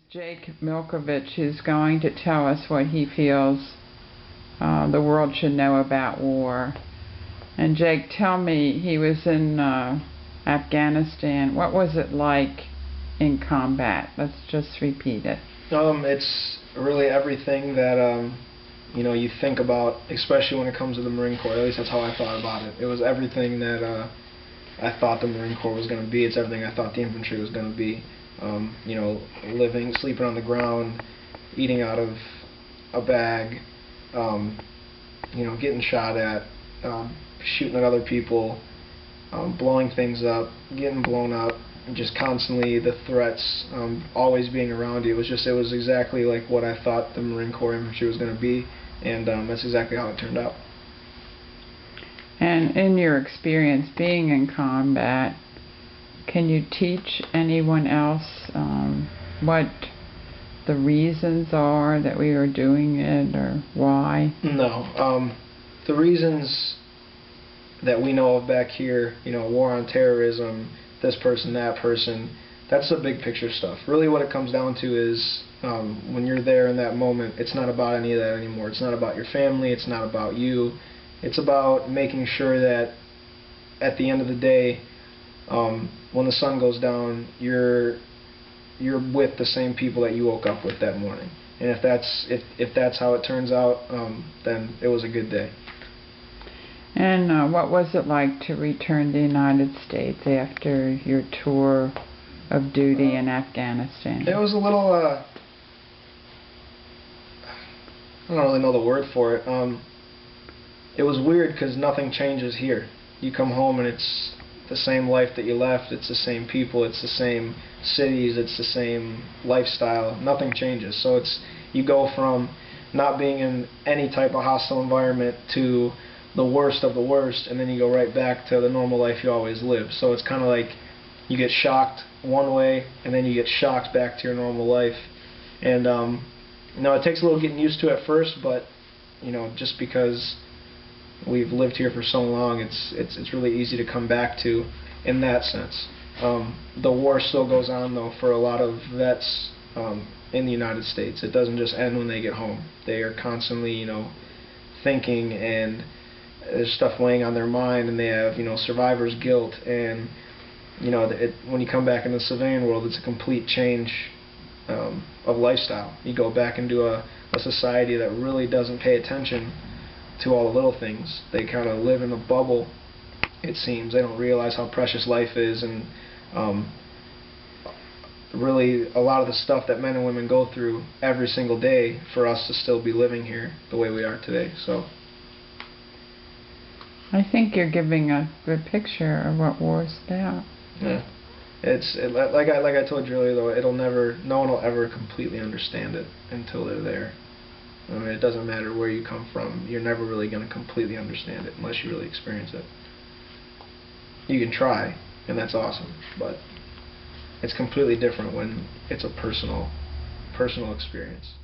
Jake Milkovich, who's going to tell us what he feels the world should know about war. And Jake, tell me, he was in Afghanistan. What was it like in combat? Let's just repeat it. It's really everything that you think about, especially when it comes to the Marine Corps. At least that's how I thought about it. It was everything that I thought the Marine Corps was going to be. It's everything I thought the infantry was going to be. Sleeping on the ground, eating out of a bag, getting shot at, shooting at other people, blowing things up, getting blown up, and just constantly the threats always being around you. It was exactly like what I thought the Marine Corps infantry was going to be, and that's exactly how it turned out. And in your experience being in combat, can you teach anyone else what the reasons are that we are doing it, or why? No. The reasons that we know of back here, war on terrorism, this person, that person, that's the big picture stuff. Really what it comes down to is when you're there in that moment, it's not about any of that anymore. It's not about your family, it's not about you. It's about making sure that at the end of the day, when the sun goes down, you're with the same people that you woke up with that morning. And if that's how it turns out, then it was a good day. And what was it like to return to the United States after your tour of duty in Afghanistan? It was a little, I don't really know the word for it. It was weird because nothing changes here. You come home and it's the same life that you left, it's the same people, it's the same cities, it's the same lifestyle. Nothing changes. So you go from not being in any type of hostile environment to the worst of the worst, and then you go right back to the normal life you always lived. So it's kind of like you get shocked one way, and then you get shocked back to your normal life. And it takes a little getting used to at first, but just because we've lived here for so long, it's really easy to come back to in that sense. The war still goes on though for a lot of vets in the United States. It doesn't just end when they get home. They are constantly thinking, and there's stuff weighing on their mind, and they have survivor's guilt, and when you come back in the civilian world, it's a complete change of lifestyle. You go back into a society that really doesn't pay attention to all the little things. They kind of live in a bubble, it seems. They don't realize how precious life is, and really a lot of the stuff that men and women go through every single day for us to still be living here the way we are today. So I think you're giving a good picture of what war is about. Yeah. Like I told you earlier though, no one will ever completely understand it until they're there. I mean, it doesn't matter where you come from. You're never really going to completely understand it unless you really experience it. You can try, and that's awesome, but it's completely different when it's a personal experience.